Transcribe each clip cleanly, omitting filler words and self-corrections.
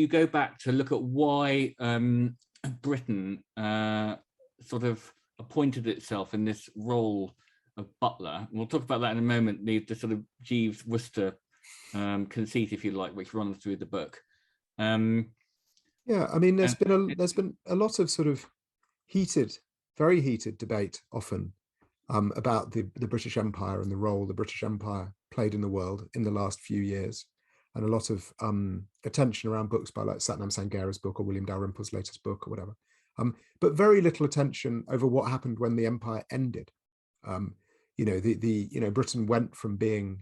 you go back to look at why Britain sort of appointed itself in this role of butler. We'll talk about that in a moment, the sort of Jeeves-Worcester conceit, if you like, which runs through the book. Yeah, I mean, there's been a lot of sort of very heated debate often about the British Empire and the role the British Empire played in the world in the last few years, and a lot of attention around books by like Satnam Sangera's book or William Dalrymple's latest book or whatever, but very little attention over what happened when the empire ended. Britain went from being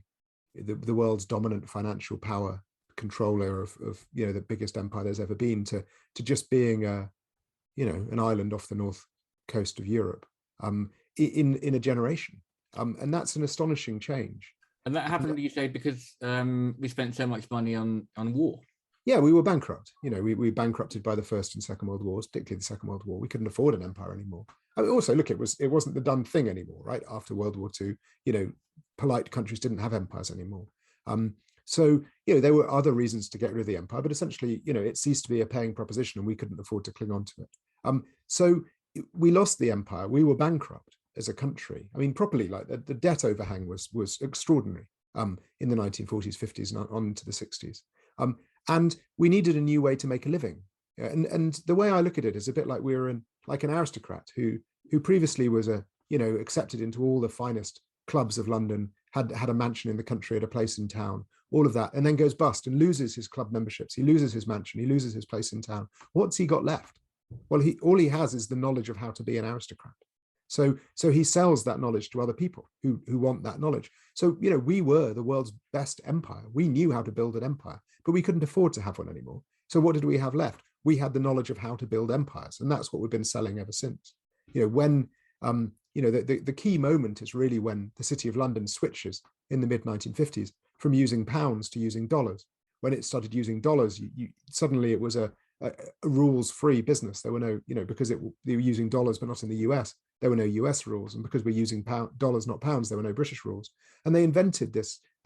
the world's dominant financial power, controller of the biggest empire there's ever been, to just being an island off the north coast of Europe in a generation, and that's an astonishing change. And that happened, you say, because we spent so much money on war. Yeah, we were bankrupt. We were bankrupted by the First and Second World Wars, particularly the Second World War. We couldn't afford an empire anymore. I mean, also, look, it wasn't the done thing anymore, right? After World War II, polite countries didn't have empires anymore. So there were other reasons to get rid of the empire, but essentially, it ceased to be a paying proposition, and we couldn't afford to cling on to it. So we lost the empire. We were bankrupt as a country. I mean, properly, like the debt overhang was extraordinary in the 1940s, 50s, and on to the 60s. And we needed a new way to make a living. And the way I look at it is a bit like we were like an aristocrat who previously was accepted into all the finest clubs of London, had a mansion in the country, had a place in town, all of that, and then goes bust and loses his club memberships. He loses his mansion, he loses his place in town. What's he got left? Well, all he has is the knowledge of how to be an aristocrat. So he sells that knowledge to other people who want that knowledge. So, we were the world's best empire. We knew how to build an empire, but we couldn't afford to have one anymore. So what did we have left? We had the knowledge of how to build empires. And that's what we've been selling ever since. The key moment is really when the City of London switches in the mid-1950s from using pounds to using dollars. When it started using dollars, suddenly it was a rules-free business. There were no, because they were using dollars, but not in the US, there were no US rules. And because we're using dollars, not pounds, there were no British rules. And they invented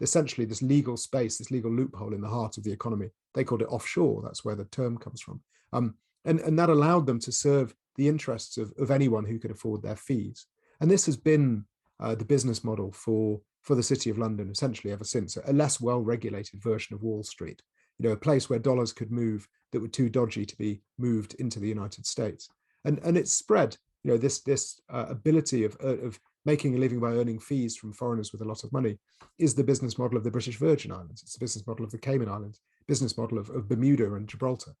essentially this legal space, this legal loophole in the heart of the economy. They called it offshore. That's where the term comes from. And that allowed them to serve the interests of anyone who could afford their fees. And this has been the business model for the City of London, essentially ever since, a less well-regulated version of Wall Street, a place where dollars could move that were too dodgy to be moved into the United States. And it's spread, this ability of making a living by earning fees from foreigners with a lot of money is the business model of the British Virgin Islands. It's the business model of the Cayman Islands, business model of Bermuda and Gibraltar.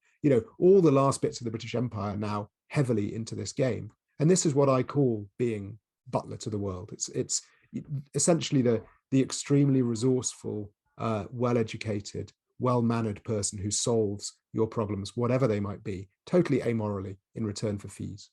All the last bits of the British Empire are now heavily into this game. And this is what I call being butler to the world. It's essentially the extremely resourceful, well-educated, well-mannered person who solves your problems, whatever they might be, totally amorally in return for fees.